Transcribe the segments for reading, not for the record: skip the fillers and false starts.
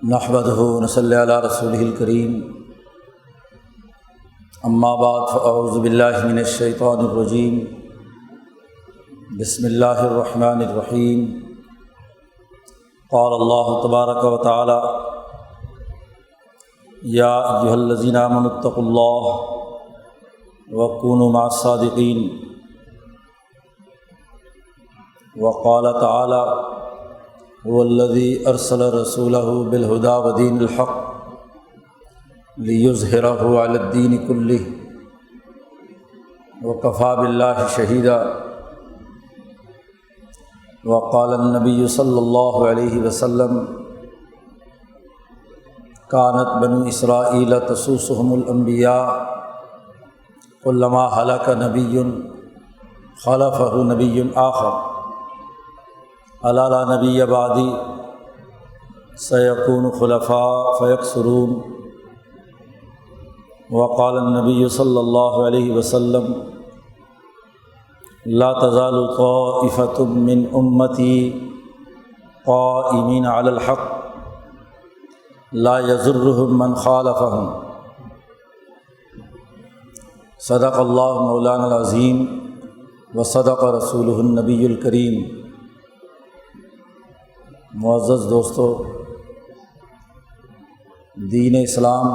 نحمدہ ونصلی علی رسولہ الکریم اما بعد فاعوذ باللہ من الشیطان الرجیم بسم اللہ الرحمن الرحیم قال اللہ تبارک و تعالی یا ایھا الذین آمنوا اتقوا اللہ وکونوا مع الصادقین وقال تعالی هو الذی ارسل رسولہ بالہدی ودین الحق لیظہرہ علی الدین کلہ وکفی باللہ شہیدا وقال النبی صلی اللہ علیہ وسلم کانت بنو اسرائیل تسوسهم الانبیاء کلما ہلک نبی خلفہ نبی آخر الا لا نبی بعدی سیکون خلفاء فیکثرون وقال النبی صلی اللہ علیہ وسلم لا تزال طائفة من امتی قائمین علی الحق لا یضرهم من خالفهم صدق اللہ مولانا العظیم وصدق رسولہ النبی الکریم۔ معزز دوستو، دین اسلام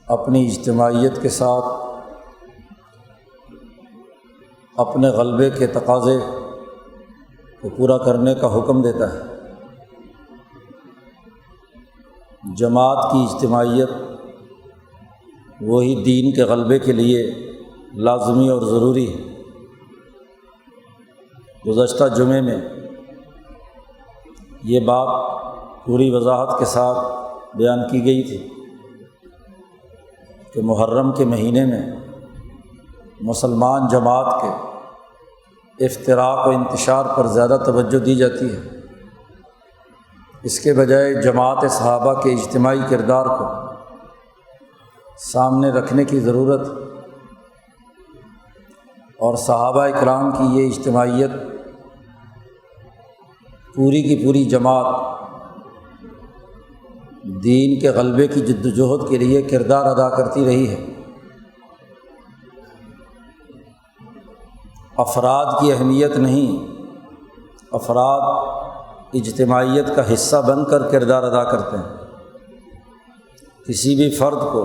اپنی اجتماعیت کے ساتھ اپنے غلبے کے تقاضے کو پورا کرنے کا حکم دیتا ہے۔ جماعت کی اجتماعیت وہی دین کے غلبے کے لیے لازمی اور ضروری ہے۔ گزشتہ جمعے میں یہ بات پوری وضاحت کے ساتھ بیان کی گئی تھی کہ محرم کے مہینے میں مسلمان جماعت کے افتراق و انتشار پر زیادہ توجہ دی جاتی ہے، اس کے بجائے جماعت صحابہ کے اجتماعی کردار کو سامنے رکھنے کی ضرورت، اور صحابہ اکرام کی یہ اجتماعیت پوری کی پوری جماعت دین کے غلبے کی جد و جہد کے لیے کردار ادا کرتی رہی ہے۔ افراد کی اہمیت نہیں، افراد اجتماعیت کا حصہ بن کر کردار ادا کرتے ہیں۔ کسی بھی فرد کو،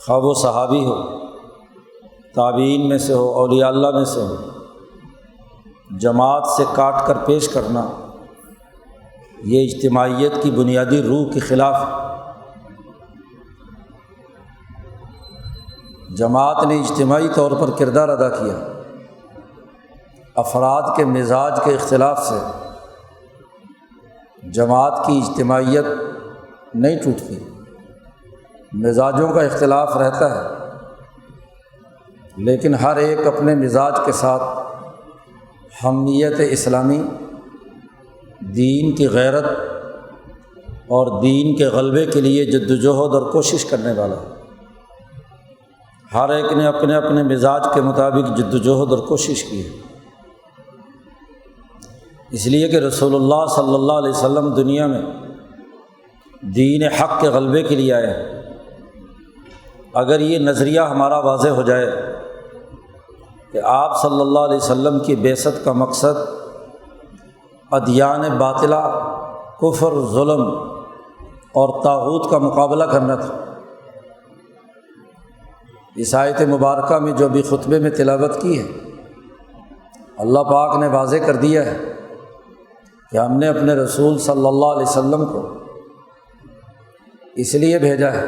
خواہ وہ صحابی ہو، تابعین میں سے ہو، اولیاء اللہ میں سے ہو، جماعت سے کاٹ کر پیش کرنا یہ اجتماعیت کی بنیادی روح کے خلاف ہے۔ جماعت نے اجتماعی طور پر کردار ادا کیا، افراد کے مزاج کے اختلاف سے جماعت کی اجتماعیت نہیں ٹوٹتی، مزاجوں کا اختلاف رہتا ہے، لیکن ہر ایک اپنے مزاج کے ساتھ حمیت اسلامی، دین کی غیرت اور دین کے غلبے کے لیے جد و جہد اور کوشش کرنے والا ہے۔ ہر ایک نے اپنے اپنے مزاج کے مطابق جد و جہد اور کوشش کی ہے۔ اس لیے کہ رسول اللہ صلی اللہ علیہ وسلم دنیا میں دین حق کے غلبے کے لیے آئے ہیں۔ اگر یہ نظریہ ہمارا واضح ہو جائے کہ آپ صلی اللہ علیہ وسلم کی بعثت کا مقصد ادیان باطلہ، کفر، ظلم اور طاغوت کا مقابلہ کرنا تھا، اس آیت مبارکہ میں جو بھی خطبے میں تلاوت کی ہے، اللہ پاک نے واضح کر دیا ہے کہ ہم نے اپنے رسول صلی اللہ علیہ وسلم کو اس لیے بھیجا ہے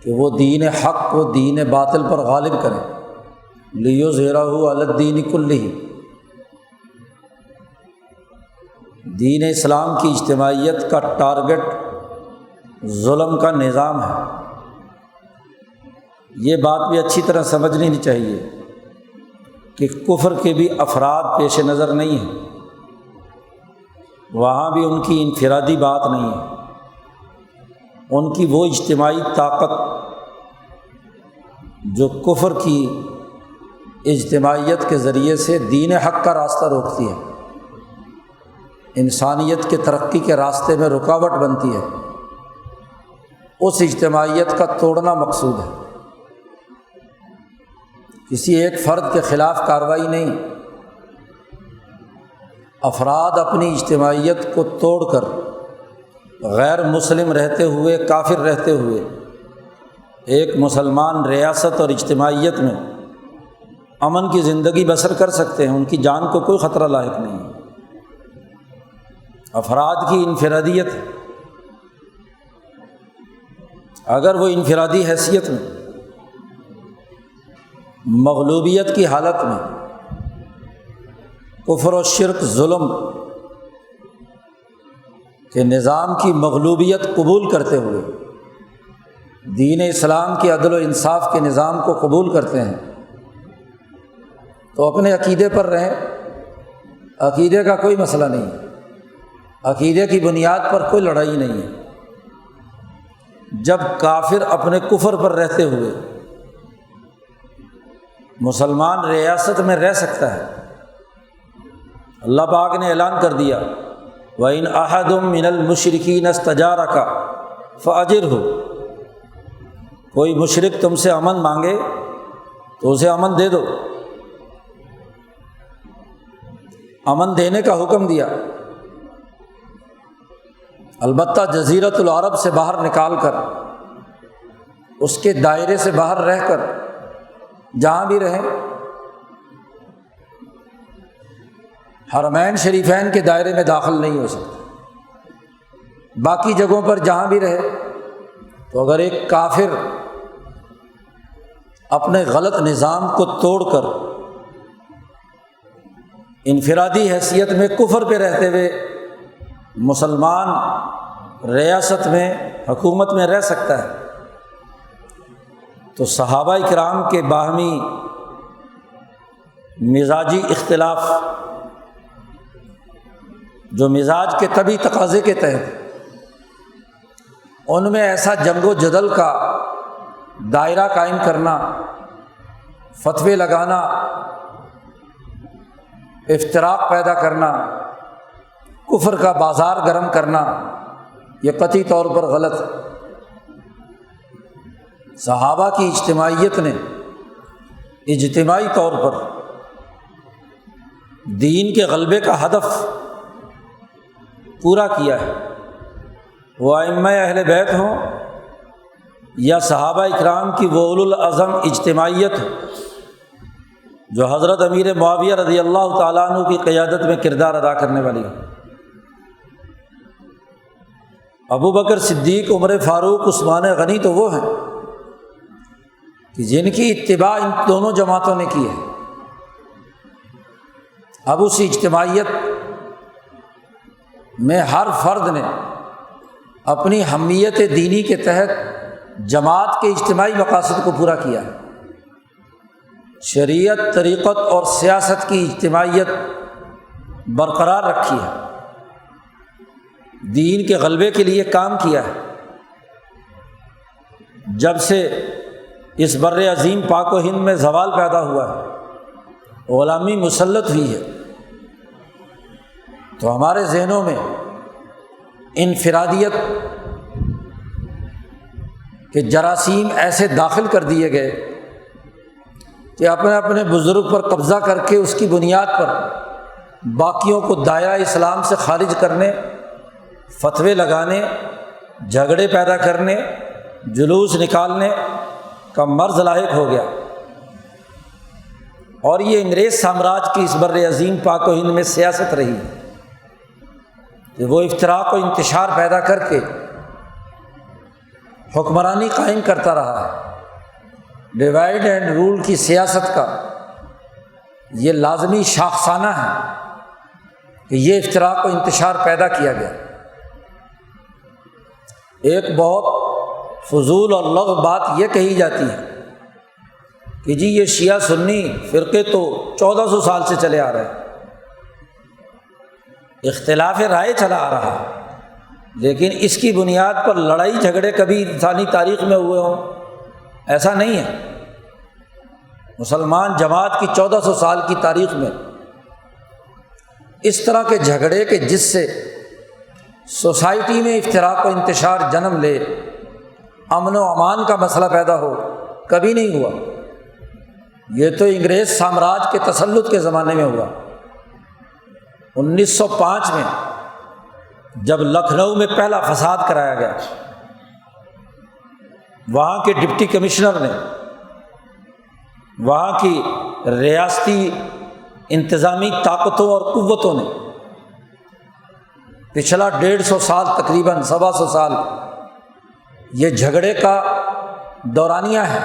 کہ وہ دین حق کو دین باطل پر غالب کریں، لیظہرہ علی الدین کلہ۔ دین اسلام کی اجتماعیت کا ٹارگٹ ظلم کا نظام ہے۔ یہ بات بھی اچھی طرح سمجھنی چاہیے کہ کفر کے بھی افراد پیش نظر نہیں ہیں، وہاں بھی ان کی انفرادی بات نہیں ہے، ان کی وہ اجتماعی طاقت جو کفر کی اجتماعیت کے ذریعے سے دین حق کا راستہ روکتی ہے۔ انسانیت کے ترقی کے راستے میں رکاوٹ بنتی ہے، اس اجتماعیت کا توڑنا مقصود ہے۔ کسی ایک فرد کے خلاف کارروائی نہیں، افراد اپنی اجتماعیت کو توڑ کر غیر مسلم رہتے ہوئے، کافر رہتے ہوئے ایک مسلمان ریاست اور اجتماعیت میں امن کی زندگی بسر کر سکتے ہیں، ان کی جان کو کوئی خطرہ لاحق نہیں ہے۔ افراد کی انفرادیت، اگر وہ انفرادی حیثیت میں مغلوبیت کی حالت میں کفر و شرک، ظلم کے نظام کی مغلوبیت قبول کرتے ہوئے دین اسلام کے عدل و انصاف کے نظام کو قبول کرتے ہیں، تو اپنے عقیدے پر رہیں، عقیدے کا کوئی مسئلہ نہیں ہے، عقیدے کی بنیاد پر کوئی لڑائی نہیں ہے۔ جب کافر اپنے کفر پر رہتے ہوئے مسلمان ریاست میں رہ سکتا ہے، اللہ پاک نے اعلان کر دیا وَإِنْ أَحَدٌ مِّنَ الْمُشْرِكِينَ اسْتَجَارَكَ فَأَجِرْهُ، کوئی مشرک تم سے امن مانگے تو اسے امن دے دو۔ امن دینے کا حکم دیا، البتہ جزیرۃ العرب سے باہر نکال کر، اس کے دائرے سے باہر رہ کر جہاں بھی رہیں، حرمین شریفین کے دائرے میں داخل نہیں ہو سکتے، باقی جگہوں پر جہاں بھی رہے۔ تو اگر ایک کافر اپنے غلط نظام کو توڑ کر انفرادی حیثیت میں کفر پہ رہتے ہوئے مسلمان ریاست میں، حکومت میں رہ سکتا ہے، تو صحابہ کرام کے باہمی مزاجی اختلاف، جو مزاج کے طبعی تقاضے کے تحت ان میں ایسا جنگ و جدل کا دائرہ قائم کرنا، فتوے لگانا، افتراق پیدا کرنا، کفر کا بازار گرم کرنا، یہ قطعی طور پر غلط ہے۔ صحابہ کی اجتماعیت نے اجتماعی طور پر دین کے غلبے کا ہدف پورا کیا ہے، وہ ائمہ اہل بیت ہوں یا صحابہ اکرام کی وہ اولو العزم اجتماعیت ہو جو حضرت امیر معاویہ رضی اللہ تعالیٰ عنہ کی قیادت میں کردار ادا کرنے والی ہے۔ ابو بکر صدیق، عمر فاروق، عثمان غنی تو وہ ہیں کہ جن کی اتباع ان دونوں جماعتوں نے کی ہے۔ اب اسی اجتماعیت میں ہر فرد نے اپنی حمیت دینی کے تحت جماعت کے اجتماعی مقاصد کو پورا کیا ہے۔ شریعت، طریقت اور سیاست کی اجتماعیت برقرار رکھی ہے، دین کے غلبے کے لیے کام کیا ہے۔ جب سے اس بر عظیم پاک و ہند میں زوال پیدا ہوا ہے، غلامی مسلط ہوئی ہے، تو ہمارے ذہنوں میں انفرادیت کے جراثیم ایسے داخل کر دیے گئے کہ اپنے اپنے بزرگ پر قبضہ کر کے اس کی بنیاد پر باقیوں کو دائرہ اسلام سے خارج کرنے، فتوے لگانے، جھگڑے پیدا کرنے، جلوس نکالنے کا مرض لاحق ہو گیا۔ اور یہ انگریز سامراج کی اس بر عظیم پاک و ہند میں سیاست رہی کہ وہ افتراق و انتشار پیدا کر کے حکمرانی قائم کرتا رہا ہے۔ ڈیوائڈ اینڈ رول کی سیاست کا یہ لازمی شاخسانہ ہے کہ یہ افتراق و انتشار پیدا کیا گیا۔ ایک بہت فضول اور لغو بات یہ کہی جاتی ہے کہ جی یہ شیعہ سنی فرقے تو 1400 سال سے چلے آ رہے ہیں، اختلاف رائے چلا آ رہا ہے، لیکن اس کی بنیاد پر لڑائی جھگڑے کبھی انسانی تاریخ میں ہوئے ہوں ایسا نہیں ہے۔ مسلمان جماعت کی 1400 سال کی تاریخ میں اس طرح کے جھگڑے کہ جس سے سوسائٹی میں افتراق و انتشار جنم لے، امن و امان کا مسئلہ پیدا ہو، کبھی نہیں ہوا۔ یہ تو انگریز سامراج کے تسلط کے زمانے میں ہوا۔ 1905 میں جب لکھنؤ میں پہلا فساد کرایا گیا، وہاں کے ڈپٹی کمشنر نے، وہاں کی ریاستی انتظامی طاقتوں اور قوتوں نے پچھلا 150 سال، تقریباً 125 سال یہ جھگڑے کا دورانیہ ہے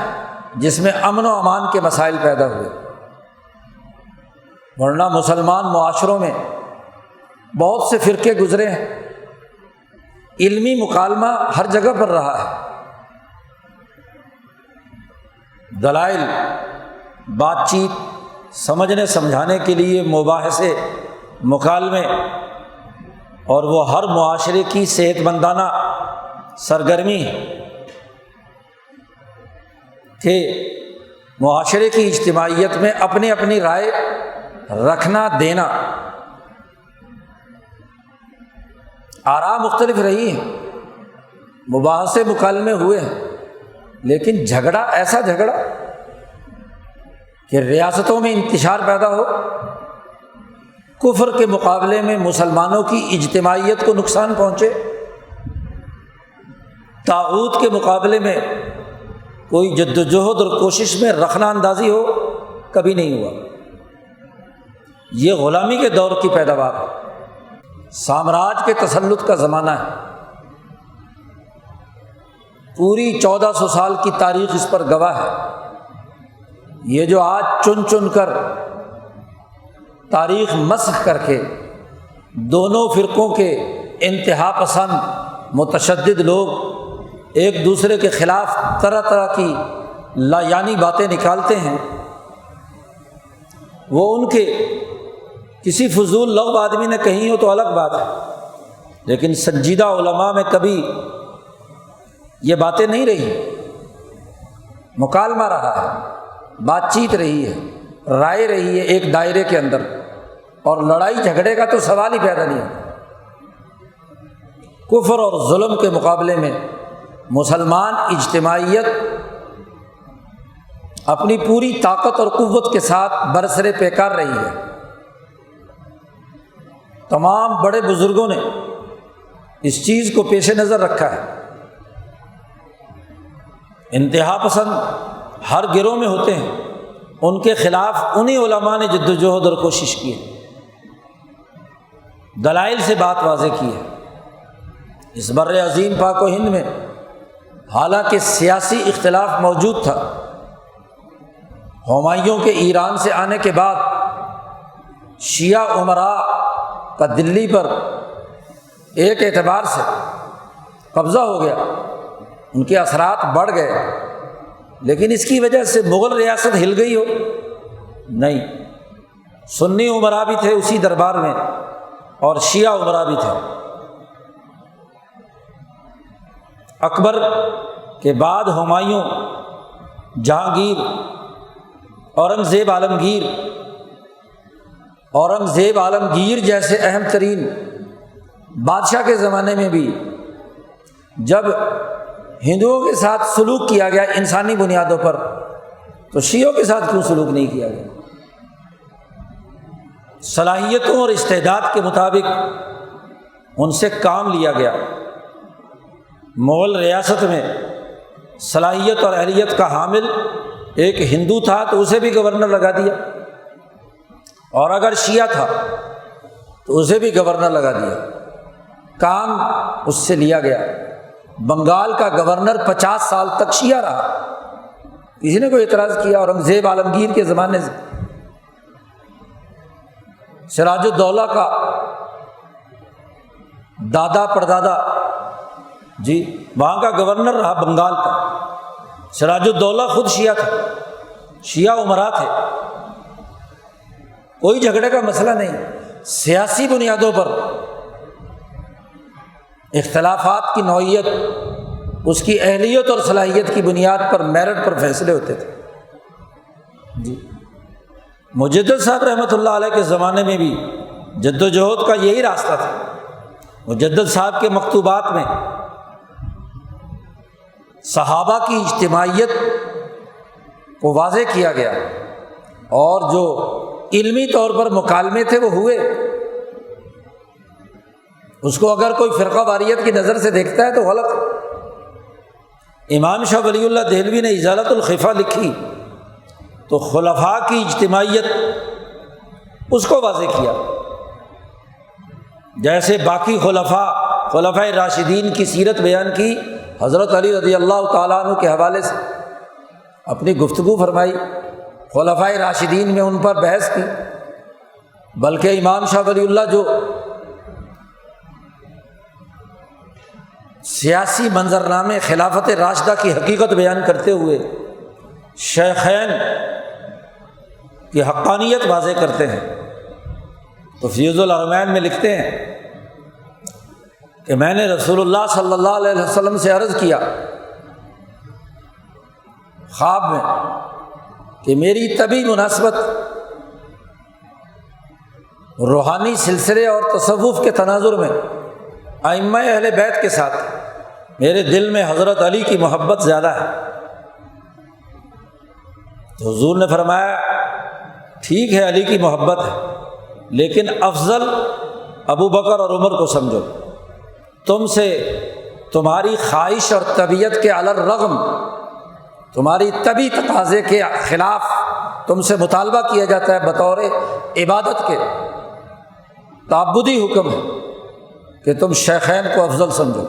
جس میں امن و امان کے مسائل پیدا ہوئے۔ ورنہ مسلمان معاشروں میں بہت سے فرقے گزرے ہیں، علمی مکالمہ ہر جگہ پر رہا ہے، دلائل، بات چیت، سمجھنے سمجھانے کے لیے مباحثے، مکالمے، اور وہ ہر معاشرے کی صحت مندانہ سرگرمی کہ معاشرے کی اجتماعیت میں اپنی اپنی رائے رکھنا دینا۔ آراء مختلف رہی ہیں، مباحثے مکالمے ہوئے ہیں، لیکن جھگڑا، ایسا جھگڑا کہ ریاستوں میں انتشار پیدا ہو، کفر کے مقابلے میں مسلمانوں کی اجتماعیت کو نقصان پہنچے، طاغوت کے مقابلے میں کوئی جدوجہد اور کوشش میں رخنہ اندازی ہو، کبھی نہیں ہوا۔ یہ غلامی کے دور کی پیداوار ہے، سامراج کے تسلط کا زمانہ ہے۔ پوری 1400 سال کی تاریخ اس پر گواہ ہے۔ یہ جو آج چن چن کر تاریخ مسخ کر کے دونوں فرقوں کے انتہا پسند متشدد لوگ ایک دوسرے کے خلاف طرح طرح کی لا یعنی باتیں نکالتے ہیں، وہ ان کے کسی فضول لغو آدمی نے کہیں ہو تو الگ بات ہے، لیکن سنجیدہ علماء میں کبھی یہ باتیں نہیں رہی۔ مکالمہ رہا ہے، بات چیت رہی ہے، رائے رہی ہے ایک دائرے کے اندر، اور لڑائی جھگڑے کا تو سوال ہی پیدا نہیں ہوتا۔ کفر اور ظلم کے مقابلے میں مسلمان اجتماعیت اپنی پوری طاقت اور قوت کے ساتھ برسر پیکار رہی ہے۔ تمام بڑے بزرگوں نے اس چیز کو پیش نظر رکھا ہے۔ انتہا پسند ہر گروہ میں ہوتے ہیں، ان کے خلاف انہی علماء نے جدوجہد اور کوشش کی ہے، دلائل سے بات واضح کی ہے۔ اس بر عظیم پاک و ہند میں حالانکہ سیاسی اختلاف موجود تھا، ہمایوں کے ایران سے آنے کے بعد شیعہ امراء کا دلی پر ایک اعتبار سے قبضہ ہو گیا، ان کے اثرات بڑھ گئے، لیکن اس کی وجہ سے مغل ریاست ہل گئی ہو؟ نہیں، سنی امراء بھی تھے اسی دربار میں اور شیعہ امراء بھی تھے۔ اکبر کے بعد ہمایوں، جہانگیر، اورنگزیب عالمگیر جیسے اہم ترین بادشاہ کے زمانے میں بھی جب ہندوؤں کے ساتھ سلوک کیا گیا انسانی بنیادوں پر، تو شیعوں کے ساتھ کیوں سلوک نہیں کیا گیا؟ صلاحیتوں اور استعداد کے مطابق ان سے کام لیا گیا۔ مغل ریاست میں صلاحیت اور اہلیت کا حامل ایک ہندو تھا تو اسے بھی گورنر لگا دیا، اور اگر شیعہ تھا تو اسے بھی گورنر لگا دیا، کام اس سے لیا گیا۔ بنگال کا گورنر 50 سال تک شیعہ رہا، کسی نے کوئی اعتراض کیا؟ اورنگزیب عالمگیر کے زمانے سے سراج الدولہ کا دادا پردادا وہاں کا گورنر رہا بنگال کا، سراج الدولہ خود شیعہ تھا، شیعہ امراء تھے، کوئی جھگڑے کا مسئلہ نہیں۔ سیاسی بنیادوں پر اختلافات کی نوعیت، اس کی اہلیت اور صلاحیت کی بنیاد پر، میرٹ پر فیصلے ہوتے تھے۔ مجدد صاحب رحمۃ اللہ علیہ کے زمانے میں بھی جد و جہد کا یہی راستہ تھا۔ مجدد صاحب کے مکتوبات میں صحابہ کی اجتماعیت کو واضح کیا گیا، اور جو علمی طور پر مکالمے تھے وہ ہوئے۔ اس کو اگر کوئی فرقہ واریت کی نظر سے دیکھتا ہے تو غلط ہے۔ امام شاہ ولی اللہ دہلوی نے ازالۃ الخفا لکھی تو خلفاء کی اجتماعیت اس کو واضح کیا، جیسے باقی خلفاء راشدین کی سیرت بیان کی، حضرت علی رضی اللہ تعالیٰ عنہ کے حوالے سے اپنی گفتگو فرمائی، خلفاء راشدین میں ان پر بحث کی۔ بلکہ امام شاہ ولی اللہ جو سیاسی منظرنامے خلافت راشدہ کی حقیقت بیان کرتے ہوئے شیخین کی حقانیت واضح کرتے ہیں، تو فیض الحرمین میں لکھتے ہیں کہ میں نے رسول اللہ صلی اللہ علیہ وسلم سے عرض کیا خواب میں کہ میری طبی مناسبت روحانی سلسلے اور تصوف کے تناظر میں ائمہ اہل بیت کے ساتھ میرے دل میں حضرت علی کی محبت زیادہ ہے۔ تو حضور نے فرمایا ٹھیک ہے، علی کی محبت ہے، لیکن افضل ابو بکر اور عمر کو سمجھو۔ تم سے تمہاری خواہش اور طبیعت کے علی الرغم، تمہاری طبی تقاضے کے خلاف تم سے مطالبہ کیا جاتا ہے بطور عبادت کے، تعبدی حکم ہے کہ تم شیخین کو افضل سمجھو،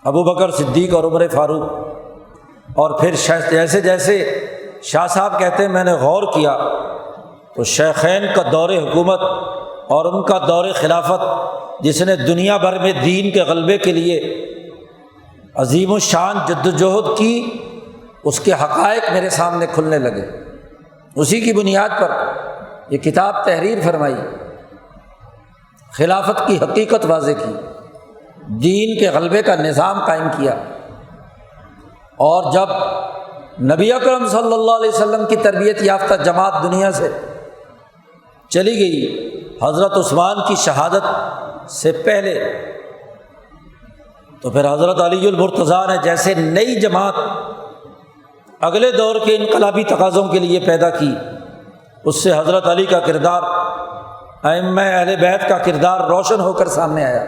ابو بکر صدیق اور عمر فاروق۔ اور پھر جیسے جیسے شاہ صاحب کہتے ہیں میں نے غور کیا تو شیخین کا دور حکومت اور ان کا دور خلافت جس نے دنیا بھر میں دین کے غلبے کے لیے عظیم الشان جدوجہد کی، اس کے حقائق میرے سامنے کھلنے لگے۔ اسی کی بنیاد پر یہ کتاب تحریر فرمائی، خلافت کی حقیقت واضح کی، دین کے غلبے کا نظام قائم کیا۔ اور جب نبی اکرم صلی اللہ علیہ وسلم کی تربیت یافتہ جماعت دنیا سے چلی گئی، حضرت عثمان کی شہادت سے پہلے، تو پھر حضرت علی المرتضیٰ نے جیسے نئی جماعت اگلے دور کے انقلابی تقاضوں کے لیے پیدا کی، اس سے حضرت علی کا کردار، ائمہ اہل بیت کا کردار روشن ہو کر سامنے آیا۔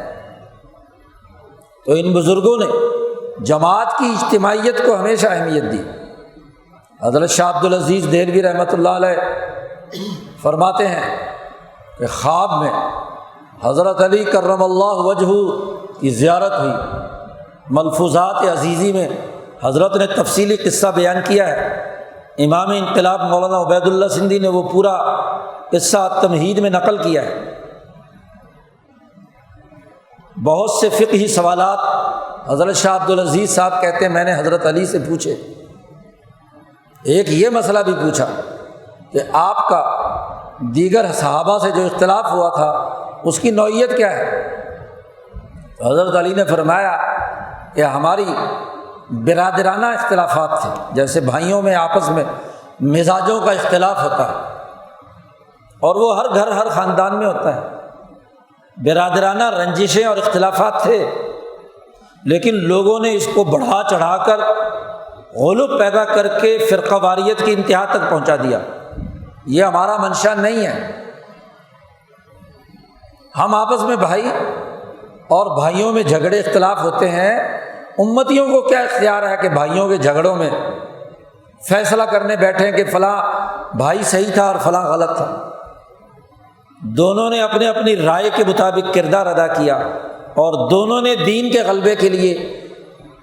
تو ان بزرگوں نے جماعت کی اجتماعیت کو ہمیشہ اہمیت دی۔ حضرت شاہ عبدالعزیز دہلوی رحمۃ اللہ علیہ فرماتے ہیں کہ خواب میں حضرت علی کرم اللہ وجہہ کی زیارت ہوئی۔ ملفوظات عزیزی میں حضرت نے تفصیلی قصہ بیان کیا ہے۔ امام انقلاب مولانا عبید اللہ سندھی نے وہ پورا قصہ تمہید میں نقل کیا ہے۔ بہت سے فقہی سوالات حضرت شاہ عبدالعزیز صاحب کہتے ہیں میں نے حضرت علی سے پوچھے۔ ایک یہ مسئلہ بھی پوچھا کہ آپ کا دیگر صحابہ سے جو اختلاف ہوا تھا اس کی نوعیت کیا ہے؟ حضرت علی نے فرمایا کہ ہماری برادرانہ اختلافات تھے، جیسے بھائیوں میں آپس میں مزاجوں کا اختلاف ہوتا ہے، اور وہ ہر گھر ہر خاندان میں ہوتا ہے۔ برادرانہ رنجشیں اور اختلافات تھے، لیکن لوگوں نے اس کو بڑھا چڑھا کر غلو پیدا کر کے فرقہ واریت کی انتہا تک پہنچا دیا۔ یہ ہمارا منشا نہیں ہے۔ ہم آپس میں بھائی اور بھائیوں میں جھگڑے اختلاف ہوتے ہیں، امتیوں کو کیا اختیار ہے کہ بھائیوں کے جھگڑوں میں فیصلہ کرنے بیٹھیں کہ فلاں بھائی صحیح تھا اور فلاں غلط تھا۔ دونوں نے اپنے اپنی رائے کے مطابق کردار ادا کیا، اور دونوں نے دین کے غلبے کے لیے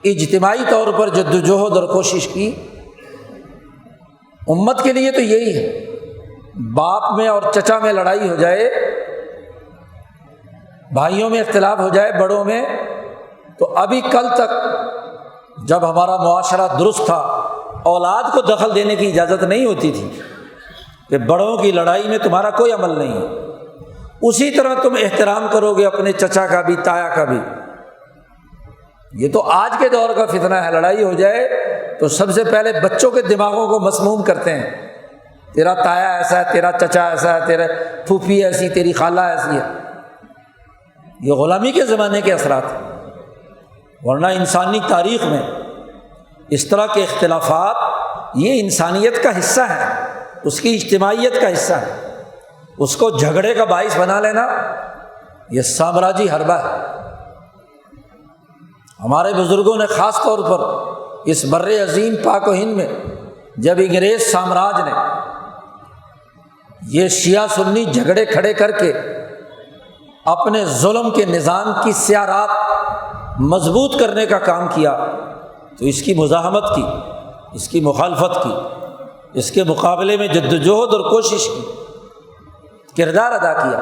اجتماعی طور پر جدوجہد اور کوشش کی۔ امت کے لیے تو یہی ہے، باپ میں اور چچا میں لڑائی ہو جائے، بھائیوں میں اختلاف ہو جائے، بڑوں میں، تو ابھی کل تک جب ہمارا معاشرہ درست تھا اولاد کو دخل دینے کی اجازت نہیں ہوتی تھی کہ بڑوں کی لڑائی میں تمہارا کوئی عمل نہیں ہے۔ اسی طرح تم احترام کرو گے اپنے چچا کا بھی، تایا کا بھی۔ یہ تو آج کے دور کا فتنہ ہے، لڑائی ہو جائے تو سب سے پہلے بچوں کے دماغوں کو مسموم کرتے ہیں تیرا تایا ایسا ہے، تیرا چچا ایسا ہے، تیرے پھوپھی ایسی، تیری خالہ ایسی ہے۔ یہ غلامی کے زمانے کے اثرات ہیں، ورنہ انسانی تاریخ میں اس طرح کے اختلافات یہ انسانیت کا حصہ ہے، اس کی اجتماعیت کا حصہ ہے۔ اس کو جھگڑے کا باعث بنا لینا یہ سامراجی حربہ ہے۔ ہمارے بزرگوں نے خاص طور پر اس بر عظیم پاک و ہند میں جب انگریز سامراج نے یہ شیعہ سنی جھگڑے کھڑے کر کے اپنے ظلم کے نظام کی سیارات مضبوط کرنے کا کام کیا تو اس کی مزاحمت کی، اس کی مخالفت کی، اس کے مقابلے میں جدوجہد اور کوشش کی، کردار ادا کیا۔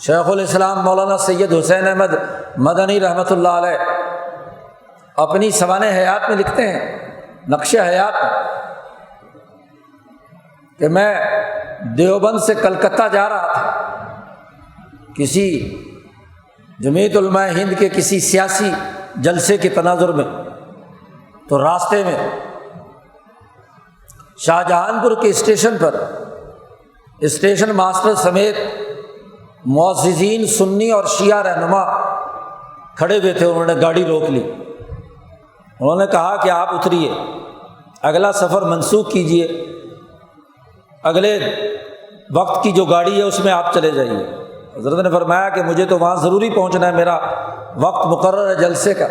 شیخ الاسلام مولانا سید حسین احمد مدنی رحمۃ اللہ علیہ اپنی سوانح حیات میں لکھتے ہیں، نقش حیات میں، کہ میں دیوبند سے کلکتہ جا رہا تھا کسی جمعیت علماء ہند کے کسی سیاسی جلسے کے تناظر میں، تو راستے میں شاہجہان پور کے اسٹیشن پر اسٹیشن ماسٹر سمیت معززین سنی اور شیعہ رہنما کھڑے ہوئے تھے۔ انہوں نے گاڑی روک لی، انہوں نے کہا کہ آپ اتریے، اگلا سفر منسوخ کیجیے، اگلے وقت کی جو گاڑی ہے اس میں آپ چلے جائیے۔ حضرت نے فرمایا کہ مجھے تو وہاں ضروری پہنچنا ہے، میرا وقت مقرر ہے جلسے کا۔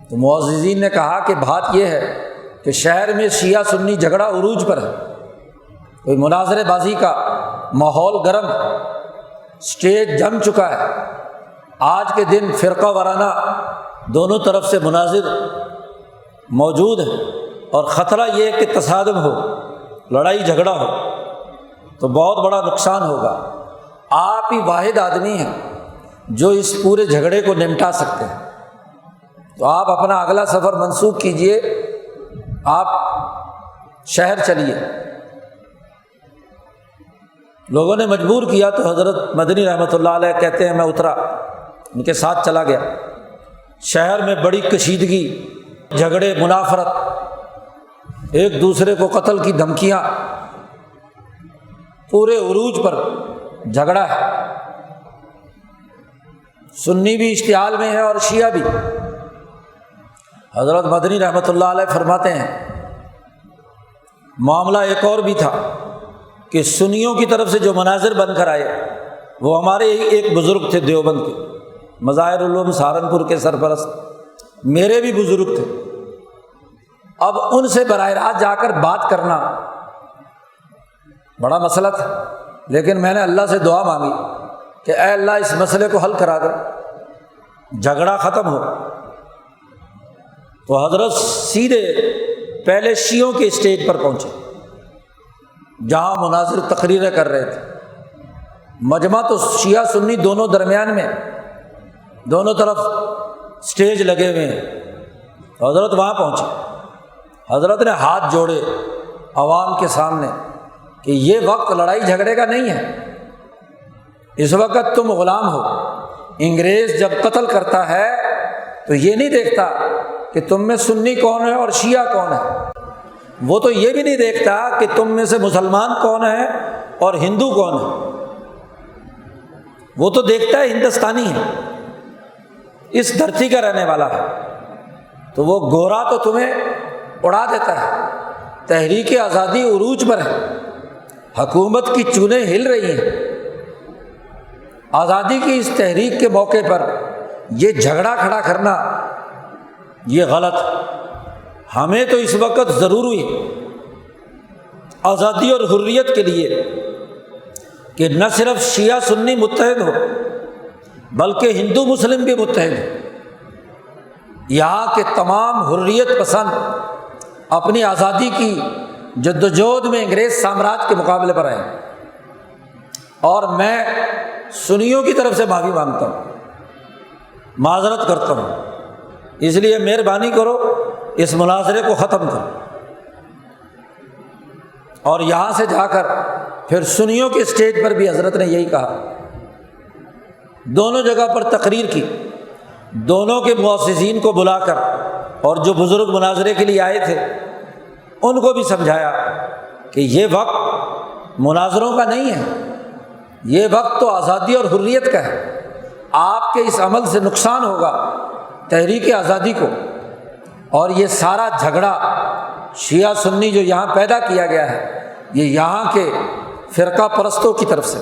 تو معززین نے کہا کہ بات یہ ہے کہ شہر میں شیعہ سنی جھگڑا عروج پر ہے، کوئی مناظرے بازی کا ماحول گرم، اسٹیج جم چکا ہے، آج کے دن فرقہ وارانہ دونوں طرف سے مناظر موجود ہیں، اور خطرہ یہ کہ تصادم ہو، لڑائی جھگڑا ہو تو بہت بڑا نقصان ہوگا۔ آپ ہی واحد آدمی ہیں جو اس پورے جھگڑے کو نمٹا سکتے ہیں، تو آپ اپنا اگلا سفر منسوخ کیجیے، آپ شہر چلیے۔ لوگوں نے مجبور کیا تو حضرت مدنی رحمۃ اللہ علیہ کہتے ہیں میں اترا، ان کے ساتھ چلا گیا۔ شہر میں بڑی کشیدگی، جھگڑے، منافرت، ایک دوسرے کو قتل کی دھمکیاں، پورے عروج پر جھگڑا ہے۔ سنی بھی اشتعال میں ہے اور شیعہ بھی۔ حضرت مدنی رحمۃ اللہ علیہ فرماتے ہیں معاملہ ایک اور بھی تھا کہ سنیوں کی طرف سے جو مناظر بن کر آئے وہ ہمارے ایک بزرگ تھے دیوبند کے، مظاہر العلوم سہارنپور کے سرپرست، میرے بھی بزرگ تھے۔ اب ان سے براہ راست جا کر بات کرنا بڑا مسئلہ تھا، لیکن میں نے اللہ سے دعا مانگی کہ اے اللہ اس مسئلے کو حل کرا دے، جھگڑا ختم ہو۔ تو حضرت سیدھے پہلے شیعوں کے اسٹیج پر پہنچے جہاں مناظر تقریریں کر رہے تھے۔ مجمع تو شیعہ سنی دونوں درمیان میں، دونوں طرف اسٹیج لگے ہوئے ہیں۔ حضرت وہاں پہنچے، حضرت نے ہاتھ جوڑے عوام کے سامنے کہ یہ وقت لڑائی جھگڑے کا نہیں ہے، اس وقت تم غلام ہو۔ انگریز جب قتل کرتا ہے تو یہ نہیں دیکھتا کہ تم میں سنی کون ہے اور شیعہ کون ہے، وہ تو یہ بھی نہیں دیکھتا کہ تم میں سے مسلمان کون ہے اور ہندو کون ہے، وہ تو دیکھتا ہے ہندوستانی ہے، اس دھرتی کا رہنے والا ہے۔ تو وہ گورا تو تمہیں اڑا دیتا ہے۔ تحریک آزادی عروج پر ہے، حکومت کی چونیں ہل رہی ہیں۔ آزادی کی اس تحریک کے موقع پر یہ جھگڑا کھڑا کرنا یہ غلط۔ ہمیں تو اس وقت ضروری ہے آزادی اور حریت کے لیے کہ نہ صرف شیعہ سنی متحد ہو بلکہ ہندو مسلم بھی متحد ہو، یہاں کے تمام حریت پسند اپنی آزادی کی جدوجہد میں انگریز سامراج کے مقابلے پر آئے۔ اور میں سنیوں کی طرف سے معافی مانگتا ہوں، معذرت کرتا ہوں، اس لیے مہربانی کرو اس مناظرے کو ختم کرو۔ اور یہاں سے جا کر پھر سنیوں کے اسٹیج پر بھی حضرت نے یہی کہا، دونوں جگہ پر تقریر کی، دونوں کے معززین کو بلا کر، اور جو بزرگ مناظرے کے لیے آئے تھے ان کو بھی سمجھایا کہ یہ وقت مناظروں کا نہیں ہے، یہ وقت تو آزادی اور حریت کا ہے، آپ کے اس عمل سے نقصان ہوگا تحریک آزادی کو، اور یہ سارا جھگڑا شیعہ سنی جو یہاں پیدا کیا گیا ہے یہ یہاں کے فرقہ پرستوں کی طرف سے،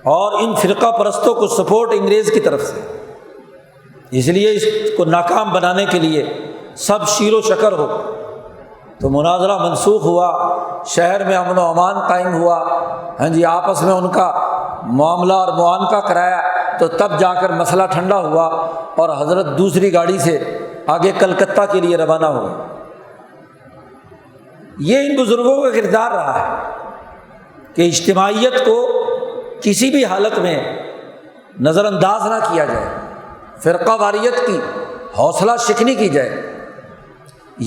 اور ان فرقہ پرستوں کو سپورٹ انگریز کی طرف سے، اس لیے اس کو ناکام بنانے کے لیے سب شیر و شکر ہو۔ تو مناظرہ منسوخ ہوا، شہر میں امن و امان قائم ہوا، ہاں جی، آپس میں ان کا معاملہ اور معانقہ کرایا، تو تب جا کر مسئلہ ٹھنڈا ہوا اور حضرت دوسری گاڑی سے آگے کلکتہ کے لیے روانہ ہوئے۔ یہ ان بزرگوں کا کردار رہا ہے کہ اجتماعیت کو کسی بھی حالت میں نظر انداز نہ کیا جائے، فرقہ واریت کی حوصلہ شکنی کی جائے۔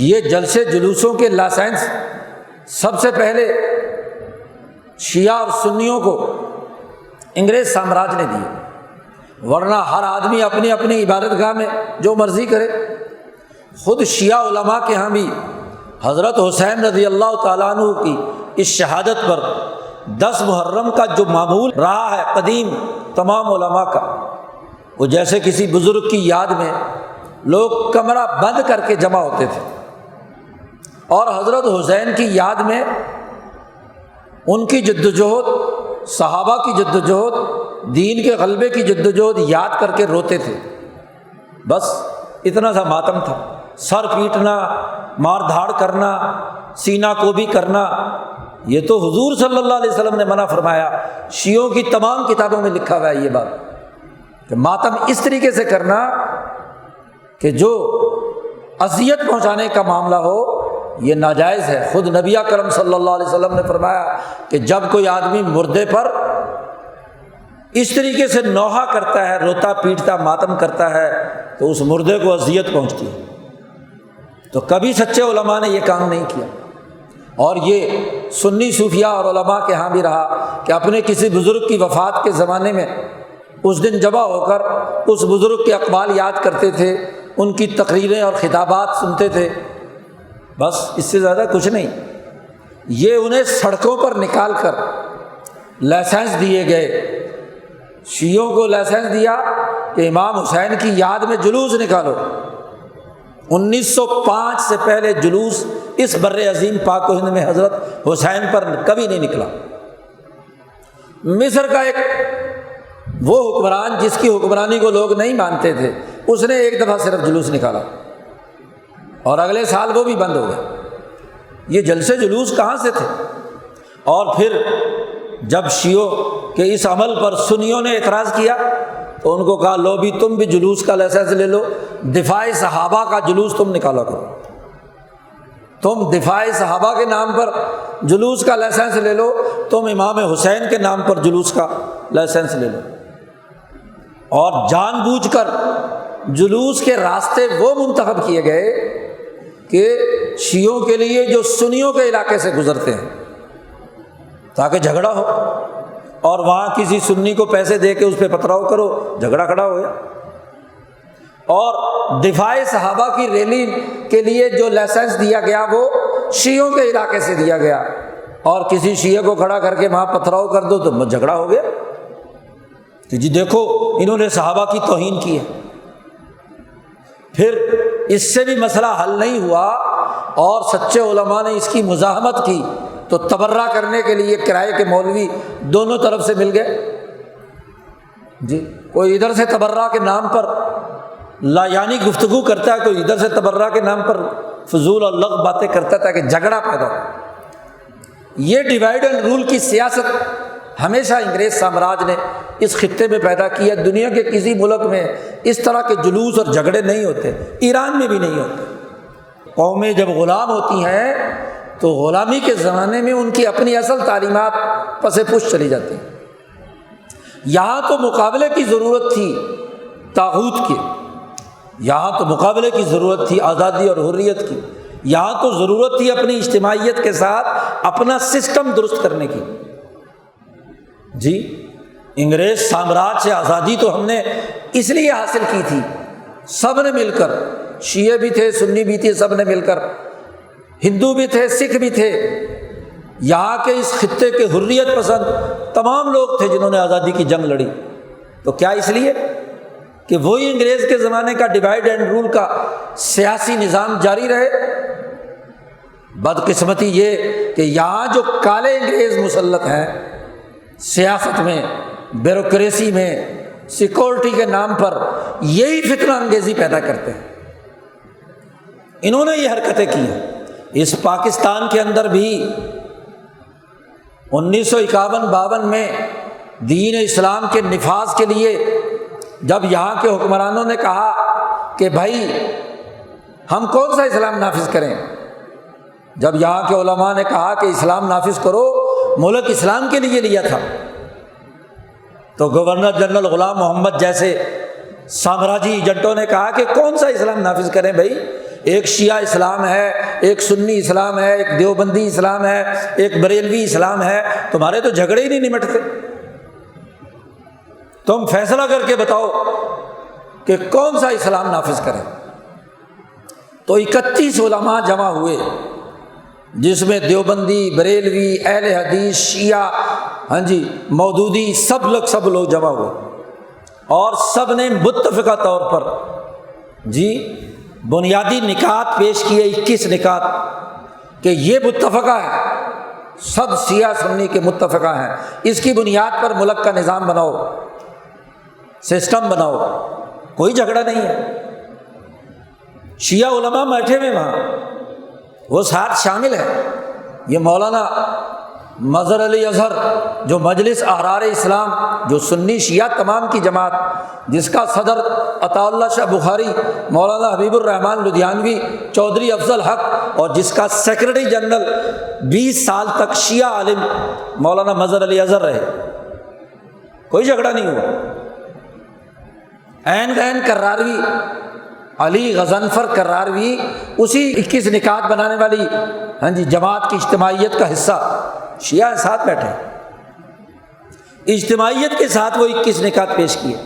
یہ جلسے جلوسوں کے لائسنس سب سے پہلے شیعہ اور سنیوں کو انگریز سامراج نے دیے، ورنہ ہر آدمی اپنی اپنی عبادت گاہ میں جو مرضی کرے۔ خود شیعہ علماء کے ہاں بھی حضرت حسین رضی اللہ تعالیٰ عنہ کی اس شہادت پر 10 محرم کا جو معمول رہا ہے قدیم تمام علماء کا، وہ جیسے کسی بزرگ کی یاد میں لوگ کمرہ بند کر کے جمع ہوتے تھے، اور حضرت حسین کی یاد میں ان کی جدوجہد، صحابہ کی جدوجہد، دین کے غلبے کی جدوجہد یاد کر کے روتے تھے۔ بس اتنا سا ماتم تھا، سر پیٹنا، مار دھاڑ کرنا، سینہ کو بھی کرنا، یہ تو حضور صلی اللہ علیہ وسلم نے منع فرمایا۔ شیعوں کی تمام کتابوں میں لکھا ہوا ہے یہ بات کہ ماتم اس طریقے سے کرنا کہ جو اذیت پہنچانے کا معاملہ ہو یہ ناجائز ہے۔ خود نبی اکرم صلی اللہ علیہ وسلم نے فرمایا کہ جب کوئی آدمی مردے پر اس طریقے سے نوحہ کرتا ہے، روتا پیٹتا ماتم کرتا ہے، تو اس مردے کو اذیت پہنچتی ہے۔ تو کبھی سچے علماء نے یہ کام نہیں کیا، اور یہ سنی صوفیاء اور علماء کے ہاں بھی رہا کہ اپنے کسی بزرگ کی وفات کے زمانے میں اس دن جمع ہو کر اس بزرگ کے اقوال یاد کرتے تھے، ان کی تقریریں اور خطابات سنتے تھے، بس اس سے زیادہ کچھ نہیں۔ یہ انہیں سڑکوں پر نکال کر لائسنس دیے گئے، شیعوں کو لائسنس دیا کہ امام حسین کی یاد میں جلوس نکالو۔ 1905 سے پہلے جلوس اس بر عظیم پاک و ہند میں حضرت حسین پر کبھی نہیں نکلا۔ مصر کا ایک وہ حکمران جس کی حکمرانی کو لوگ نہیں مانتے تھے، اس نے ایک دفعہ صرف جلوس نکالا اور اگلے سال وہ بھی بند ہو گیا۔ یہ جلسے جلوس کہاں سے تھے؟ اور پھر جب شیعوں کے اس عمل پر سنیوں نے اعتراض کیا تو ان کو کہا لو بھی تم بھی جلوس کا لائسنس لے لو، دفاع صحابہ کا جلوس تم نکالا کرو، تم دفاع صحابہ کے نام پر جلوس کا لائسنس لے لو، تم امام حسین کے نام پر جلوس کا لائسنس لے لو۔ اور جان بوجھ کر جلوس کے راستے وہ منتخب کیے گئے کہ شیعوں کے لیے جو سنیوں کے علاقے سے گزرتے ہیں تاکہ جھگڑا ہو، اور وہاں کسی سنی کو پیسے دے کے اس پہ پتھراؤ کرو، جھگڑا کھڑا ہو گیا۔ اور دفاع صحابہ کی ریلی کے لیے جو لائسنس دیا گیا وہ شیعوں کے علاقے سے دیا گیا، اور کسی شیعہ کو کھڑا کر کے وہاں پتھراؤ کر دو تو جھگڑا ہو گیا کہ جی دیکھو انہوں نے صحابہ کی توہین کی ہے۔ پھر اس سے بھی مسئلہ حل نہیں ہوا اور سچے علماء نے اس کی مزاحمت کی تو تبرہ کرنے کے لیے کرائے کے مولوی دونوں طرف سے مل گئے۔ جی کوئی ادھر سے تبرہ کے نام پر لا یعنی گفتگو کرتا ہے، کوئی ادھر سے تبرہ کے نام پر فضول اور لغو باتیں کرتا تھا کہ جھگڑا پیدا ہو۔ یہ ڈیوائڈ اینڈ رول کی سیاست ہمیشہ انگریز سامراج نے اس خطے میں پیدا کیا۔ دنیا کے کسی ملک میں اس طرح کے جلوس اور جھگڑے نہیں ہوتے، ایران میں بھی نہیں ہوتے۔ قومیں جب غلام ہوتی ہیں تو غلامی کے زمانے میں ان کی اپنی اصل تعلیمات پس پش چلی جاتی ہیں۔ یہاں تو مقابلے کی ضرورت تھی طاغوت کی، یہاں تو مقابلے کی ضرورت تھی آزادی اور حریت کی، یہاں تو ضرورت تھی اپنی اجتماعیت کے ساتھ اپنا سسٹم درست کرنے کی۔ جی انگریز سامراج سے آزادی تو ہم نے اس لیے حاصل کی تھی، سب نے مل کر، شیعہ بھی تھے سنی بھی تھے، سب نے مل کر ہندو بھی تھے، سکھ بھی تھے، یہاں کے اس خطے کے حریت پسند تمام لوگ تھے جنہوں نے آزادی کی جنگ لڑی۔ تو کیا اس لیے کہ وہی انگریز کے زمانے کا ڈیوائڈ اینڈ رول کا سیاسی نظام جاری رہے؟ بدقسمتی یہ کہ یہاں جو کالے انگریز مسلط ہیں سیاست میں، بیوروکریسی میں، سیکورٹی کے نام پر یہی فتنہ انگیزی پیدا کرتے ہیں۔ انہوں نے یہ حرکتیں کی ہیں۔ اس پاکستان کے اندر بھی 1951-52 میں دین اسلام کے نفاذ کے لیے جب یہاں کے حکمرانوں نے کہا کہ بھائی ہم کون سا اسلام نافذ کریں، جب یہاں کے علماء نے کہا کہ اسلام نافذ کرو، ملک اسلام کے لیے لیا تھا، تو گورنر جنرل غلام محمد جیسے سامراجی ایجنٹوں نے کہا کہ کون سا اسلام نافذ کریں بھائی، ایک شیعہ اسلام ہے، ایک سنی اسلام ہے، ایک دیوبندی اسلام ہے، ایک بریلوی اسلام ہے، تمہارے تو جھگڑے ہی نہیں نمٹتے، تم فیصلہ کر کے بتاؤ کہ کون سا اسلام نافذ کریں۔ تو 31 علماء جمع ہوئے جس میں دیوبندی، بریلوی، اہل حدیث، شیعہ، مودودی، سب لوگ جمع ہوئے اور سب نے متفقہ طور پر بنیادی نکات پیش کیے، 21 نکات کہ یہ متفقہ ہے، سب شیعہ سنی کے متفقہ ہیں، اس کی بنیاد پر ملک کا نظام بناؤ، سسٹم بناؤ، کوئی جھگڑا نہیں ہے۔ شیعہ علماء بیٹھے ہوئے وہاں، وہ ساتھ شامل ہے۔ یہ مولانا مظہر علی اظہر جو مجلس احرار اسلام، جو سنی شیعہ تمام کی جماعت، جس کا صدر عطا اللہ شاہ بخاری، مولانا حبیب الرحمن لدھیانوی، چودھری افضل حق، اور جس کا سیکرٹری جنرل 20 سال تک شیعہ عالم مولانا مظہر علی اظہر رہے، کوئی جھگڑا نہیں ہوا۔ عین کراروی، علی غضنفر کراروی اسی 21 نکات بنانے والی جماعت کی اجتماعیت کا حصہ، شیعہ ساتھ بیٹھے، اجتماعیت کے ساتھ وہ 21 نکات پیش کیے،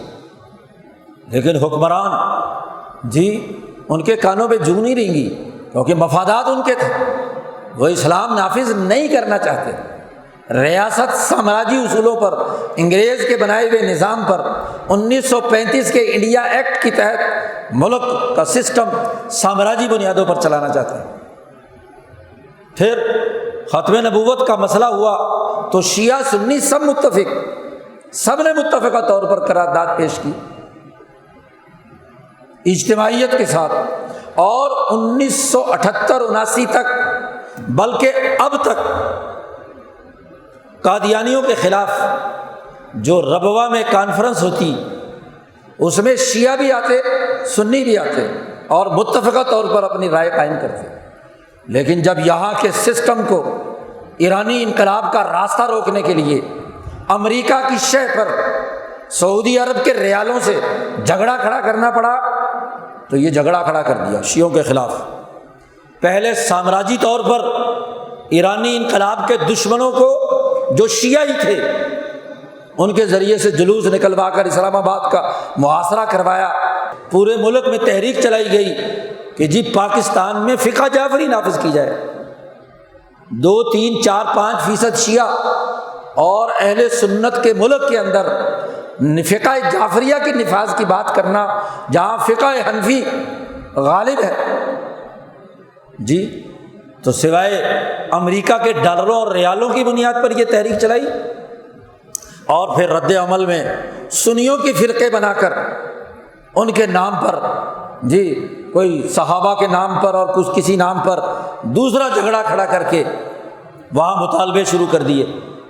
لیکن حکمران ان کے کانوں پہ جوں نہیں رینگی، کیونکہ مفادات ان کے تھے، وہ اسلام نافذ نہیں کرنا چاہتے۔ ریاست سامراجی اصولوں پر، انگریز کے بنائے ہوئے نظام پر، 1935 کے انڈیا ایکٹ کے تحت ملک کا سسٹم سامراجی بنیادوں پر چلانا چاہتے ہیں۔ پھر ختم نبوت کا مسئلہ ہوا تو شیعہ سنی سب نے متفقہ طور پر قرارداد پیش کی اجتماعیت کے ساتھ، اور 1978-79 تک، بلکہ اب تک قادیانیوں کے خلاف جو ربوہ میں کانفرنس ہوتی، اس میں شیعہ بھی آتے، سنی بھی آتے اور متفقہ طور پر اپنی رائے قائم کرتے، لیکن جب یہاں کے سسٹم کو ایرانی انقلاب کا راستہ روکنے کے لیے امریکہ کی شہ پر سعودی عرب کے ریالوں سے جھگڑا کھڑا کرنا پڑا، تو یہ جھگڑا کھڑا کر دیا شیعوں کے خلاف۔ پہلے سامراجی طور پر ایرانی انقلاب کے دشمنوں کو جو شیعہ ہی تھے ان کے ذریعے سے جلوس نکلوا کر اسلام آباد کا محاصرہ کروایا، پورے ملک میں تحریک چلائی گئی کہ پاکستان میں فقہ جعفری نافذ کی جائے، 2، 3، 4، 5% شیعہ اور اہل سنت کے ملک کے اندر فقہ جعفریہ کے نفاذ کی بات کرنا، جہاں فقہ حنفی غالب ہے تو سوائے امریکہ کے ڈالروں اور ریالوں کی بنیاد پر یہ تحریک چلائی، اور پھر رد عمل میں سنیوں کی فرقے بنا کر ان کے نام پر کوئی صحابہ کے نام پر اور کسی نام پر دوسرا جھگڑا کھڑا کر کے وہاں مطالبے شروع کر دیے،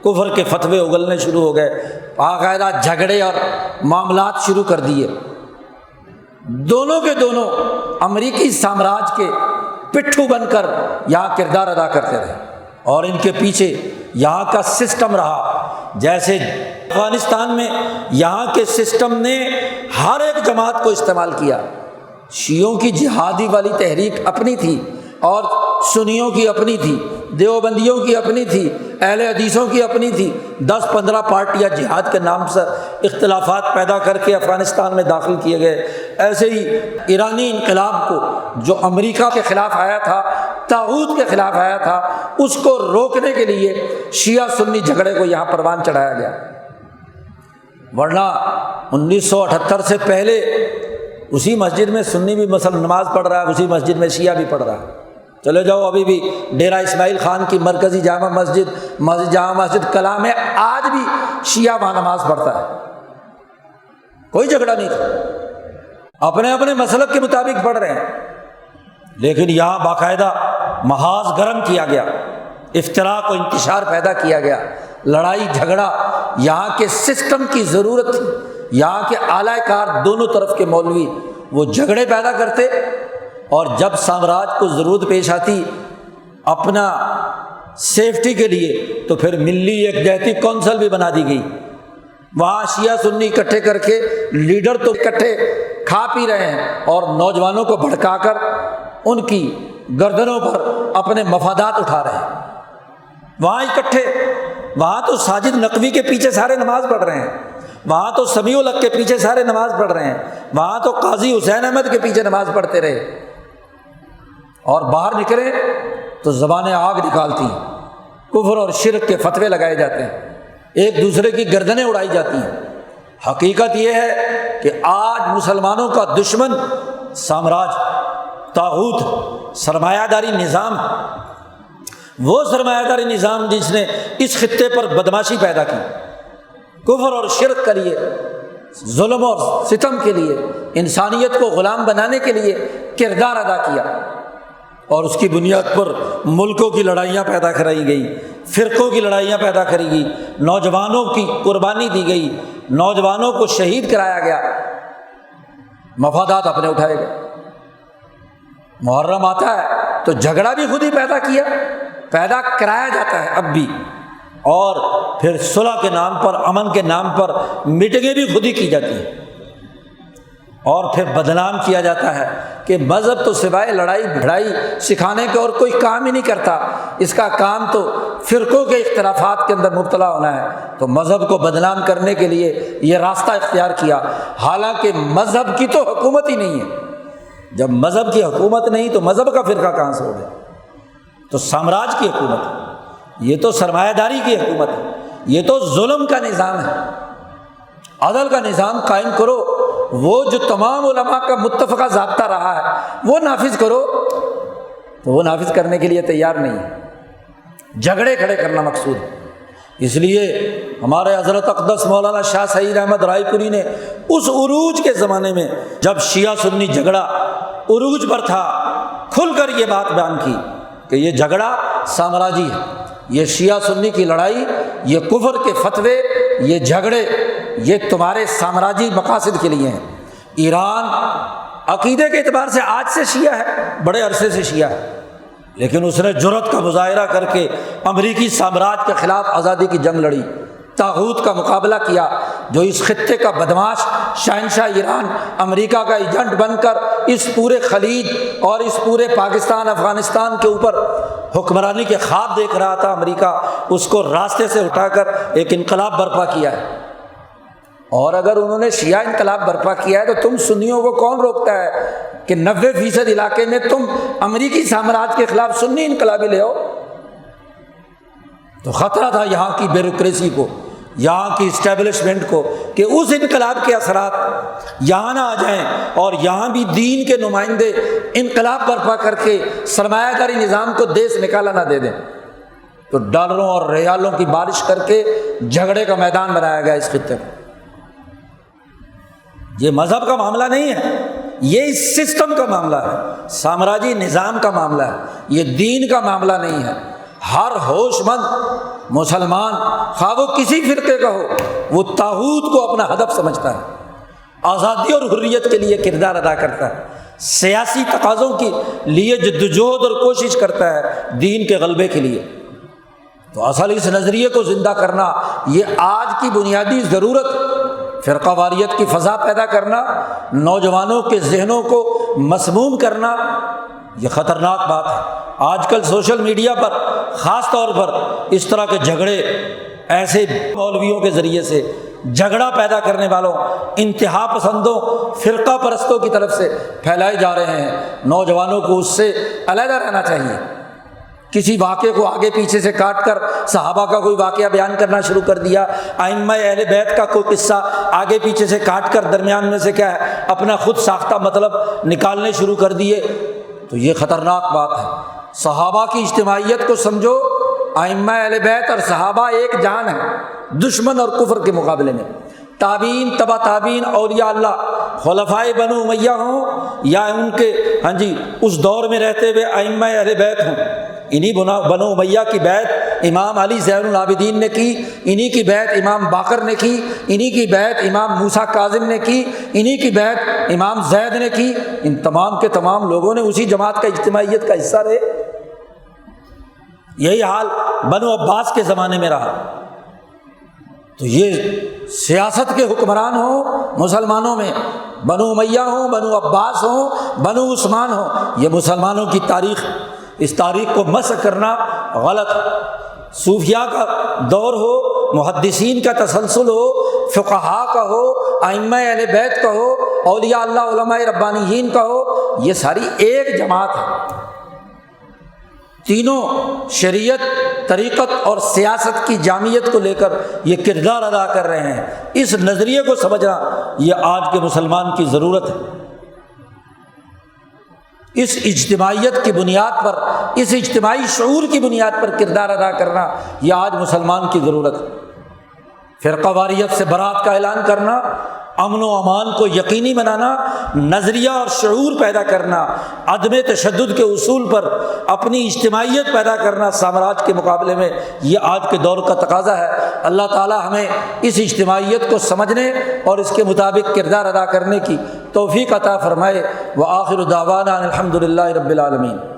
کفر کے فتوے اگلنے شروع ہو گئے، باقاعدہ جھگڑے اور معاملات شروع کر دیے۔ دونوں کے دونوں امریکی سامراج کے پٹھو بن کر یہاں کردار ادا کرتے رہے، اور ان کے پیچھے یہاں کا سسٹم رہا۔ جیسے افغانستان میں یہاں کے سسٹم نے ہر ایک جماعت کو استعمال کیا، شیعوں کی جہادی والی تحریک اپنی تھی اور سنیوں کی اپنی تھی، دیوبندیوں کی اپنی تھی، اہل حدیثوں کی اپنی تھی، 10-15 پارٹیاں جہاد کے نام سے اختلافات پیدا کر کے افغانستان میں داخل کیے گئے۔ ایسے ہی ایرانی انقلاب کو جو امریکہ کے خلاف آیا تھا، طاغوت کے خلاف آیا تھا، اس کو روکنے کے لیے شیعہ سنی جھگڑے کو یہاں پروان چڑھایا گیا، ورنہ 1978 سے پہلے اسی مسجد میں سنی بھی مثلا نماز پڑھ رہا ہے، اسی مسجد میں شیعہ بھی پڑھ رہا ہے۔ چلے جاؤ، ابھی بھی ڈیرہ اسماعیل خان کی مرکزی جامع مسجد کلام میں آج بھی شیعہ وہاں نماز پڑھتا ہے، کوئی جھگڑا نہیں تھا، اپنے اپنے مسلک کے مطابق پڑھ رہے ہیں۔ لیکن یہاں باقاعدہ محاذ گرم کیا گیا، افتراق و انتشار پیدا کیا گیا، لڑائی جھگڑا، یہاں کے سسٹم کی ضرورت تھی، یہاں کے اعلی کار دونوں طرف کے مولوی وہ جھگڑے پیدا کرتے، اور جب سامراج کو ضرورت پیش آتی اپنا سیفٹی کے لیے تو پھر ملی یکجہتی کونسل بھی بنا دی گئی، وہاں شیعہ سنی اکٹھے کر کے لیڈر تو اکٹھے کھا پی رہے ہیں اور نوجوانوں کو بھڑکا کر ان کی گردنوں پر اپنے مفادات اٹھا رہے ہیں، وہاں اکٹھے، وہاں تو ساجد نقوی کے پیچھے سارے نماز پڑھ رہے ہیں، وہاں تو سمیع الحق کے پیچھے سارے نماز پڑھ رہے ہیں، وہاں تو قاضی حسین احمد کے پیچھے نماز پڑھتے رہے، اور باہر نکلے تو زبانیں آگ نکالتی ہیں، کفر اور شرک کے فتوے لگائے جاتے ہیں، ایک دوسرے کی گردنیں اڑائی جاتی ہیں۔ حقیقت یہ ہے کہ آج مسلمانوں کا دشمن سامراج، طاغوت، سرمایہ داری نظام، وہ سرمایہ داری نظام جس نے اس خطے پر بدماشی پیدا کی، کفر اور شرک کے لیے، ظلم اور ستم کے لیے، انسانیت کو غلام بنانے کے لیے کردار ادا کیا، اور اس کی بنیاد پر ملکوں کی لڑائیاں پیدا کرائی گئی، فرقوں کی لڑائیاں پیدا کری گئی، نوجوانوں کی قربانی دی گئی، نوجوانوں کو شہید کرایا گیا، مفادات اپنے اٹھائے گئے۔ محرم آتا ہے تو جھگڑا بھی خود ہی پیدا کرایا جاتا ہے اب بھی، اور پھر صلح کے نام پر، امن کے نام پر میٹنگیں بھی خود ہی کی جاتی ہیں، اور پھر بدنام کیا جاتا ہے کہ مذہب تو سوائے لڑائی بھڑائی سکھانے کے اور کوئی کام ہی نہیں کرتا، اس کا کام تو فرقوں کے اختلافات کے اندر مبتلا ہونا ہے، تو مذہب کو بدنام کرنے کے لیے یہ راستہ اختیار کیا، حالانکہ مذہب کی تو حکومت ہی نہیں ہے۔ جب مذہب کی حکومت نہیں تو مذہب کا فرقہ کہاں سے ہو گیا؟ تو سامراج کی حکومت ہے، یہ تو سرمایہ داری کی حکومت ہے، یہ تو ظلم کا نظام ہے۔ عدل کا نظام قائم کرو، وہ جو تمام علماء کا متفقہ ضابطہ رہا ہے وہ نافذ کرو، تو وہ نافذ کرنے کے لیے تیار نہیں ہے، جھگڑے کھڑے کرنا مقصود ہے۔ اس لیے ہمارے حضرت اقدس مولانا شاہ سعید احمد رائے پوری نے اس عروج کے زمانے میں جب شیعہ سنی جھگڑا عروج پر تھا، کھل کر یہ بات بیان کی کہ یہ جھگڑا سامراجی ہے، یہ شیعہ سنی کی لڑائی، یہ کفر کے فتوے، یہ جھگڑے، یہ تمہارے سامراجی مقاصد کے لیے ہیں۔ ایران عقیدے کے اعتبار سے آج سے شیعہ ہے، بڑے عرصے سے شیعہ ہے، لیکن اس نے جرأت کا مظاہرہ کر کے امریکی سامراج کے خلاف آزادی کی جنگ لڑی، طاغوت کا مقابلہ کیا، جو اس خطے کا بدماش شہنشاہ ایران امریکہ کا ایجنٹ بن کر اس پورے خلیج اور اس پورے پاکستان افغانستان کے اوپر حکمرانی کے خواب دیکھ رہا تھا، امریکہ اس کو راستے سے اٹھا کر ایک انقلاب برپا کیا ہے۔ اور اگر انہوں نے شیعہ انقلاب برپا کیا ہے تو تم سنیوں کو کون روکتا ہے کہ 90% علاقے میں تم امریکی سامراج کے خلاف سنی انقلابی لے آؤ؟ تو خطرہ تھا یہاں کی بیوروکریسی کو، یہاں کی اسٹیبلشمنٹ کو، کہ اس انقلاب کے اثرات یہاں نہ آ جائیں اور یہاں بھی دین کے نمائندے انقلاب برپا کر کے سرمایہ داری نظام کو دیس نکالا نہ دے دیں۔ تو ڈالروں اور ریالوں کی بارش کر کے جھگڑے کا میدان بنایا گیا اس خطے کو۔ یہ مذہب کا معاملہ نہیں ہے، یہ اس سسٹم کا معاملہ ہے، سامراجی نظام کا معاملہ ہے، یہ دین کا معاملہ نہیں ہے۔ ہر ہوش مند مسلمان خواہ وہ کسی فرقے کا ہو، وہ طاغوت کو اپنا ہدف سمجھتا ہے، آزادی اور حریت کے لیے کردار ادا کرتا ہے، سیاسی تقاضوں کے لیے جدوجہد اور کوشش کرتا ہے دین کے غلبے کے لیے۔ تو اصل اس نظریے کو زندہ کرنا یہ آج کی بنیادی ضرورت، فرقہ واریت کی فضا پیدا کرنا، نوجوانوں کے ذہنوں کو مسموم کرنا، یہ خطرناک بات ہے۔ آج کل سوشل میڈیا پر خاص طور پر اس طرح کے جھگڑے ایسے مولویوں کے ذریعے سے جھگڑا پیدا کرنے والوں، انتہا پسندوں، فرقہ پرستوں کی طرف سے پھیلائے جا رہے ہیں۔ نوجوانوں کو اس سے علیحدہ رہنا چاہیے۔ کسی واقعے کو آگے پیچھے سے کاٹ کر صحابہ کا کوئی واقعہ بیان کرنا شروع کر دیا، ائمہ اہل بیت کا کوئی قصہ آگے پیچھے سے کاٹ کر درمیان میں سے کیا ہے اپنا خود ساختہ مطلب نکالنے شروع کر دیے، تو یہ خطرناک بات ہے۔ صحابہ کی اجتماعیت کو سمجھو، ائمہ اہل بیت اور صحابہ ایک جان ہے دشمن اور کفر کے مقابلے میں۔ تابعین، تبع تابعین، اولیاء اللہ، خلفائے بنو امیہ ہوں یا ان کے اس دور میں رہتے ہوئے ائمہ اہل بیت ہوں، انہی بنو امیہ کی بیعت امام علی زین العابدین نے کی، انہی کی بیعت امام باقر نے کی، انہی کی بیعت امام موسیٰ کاظم نے کی، انہی کی بیعت امام زید نے کی۔ ان تمام کے تمام لوگوں نے اسی جماعت کا اجتماعیت کا حصہ رہے۔ یہی حال بنو عباس کے زمانے میں رہا۔ تو یہ سیاست کے حکمران ہوں مسلمانوں میں، بنو امیہ ہوں، بنو عباس ہوں، بنو عثمان ہوں، یہ مسلمانوں کی تاریخ، اس تاریخ کو مسخ کرنا غلط۔ صوفیاء کا دور ہو، محدثین کا تسلسل ہو، فقہاء کا ہو، ائمہ اہل بیت کا ہو، اولیاء اللہ علماء ربانیین کا ہو، یہ ساری ایک جماعت ہے۔ تینوں شریعت، طریقت اور سیاست کی جامعیت کو لے کر یہ کردار ادا کر رہے ہیں۔ اس نظریے کو سمجھنا یہ آج کے مسلمان کی ضرورت ہے۔ اس اجتماعیت کی بنیاد پر، اس اجتماعی شعور کی بنیاد پر کردار ادا کرنا یہ آج مسلمان کی ضرورت ہے۔ فرقہ واریت سے برات کا اعلان کرنا، امن و امان کو یقینی بنانا، نظریہ اور شعور پیدا کرنا، عدم تشدد کے اصول پر اپنی اجتماعیت پیدا کرنا سامراج کے مقابلے میں، یہ آج کے دور کا تقاضا ہے۔ اللہ تعالی ہمیں اس اجتماعیت کو سمجھنے اور اس کے مطابق کردار ادا کرنے کی توفیق عطا فرمائے۔ وآخر دعوانا الحمد للہ رب العالمین۔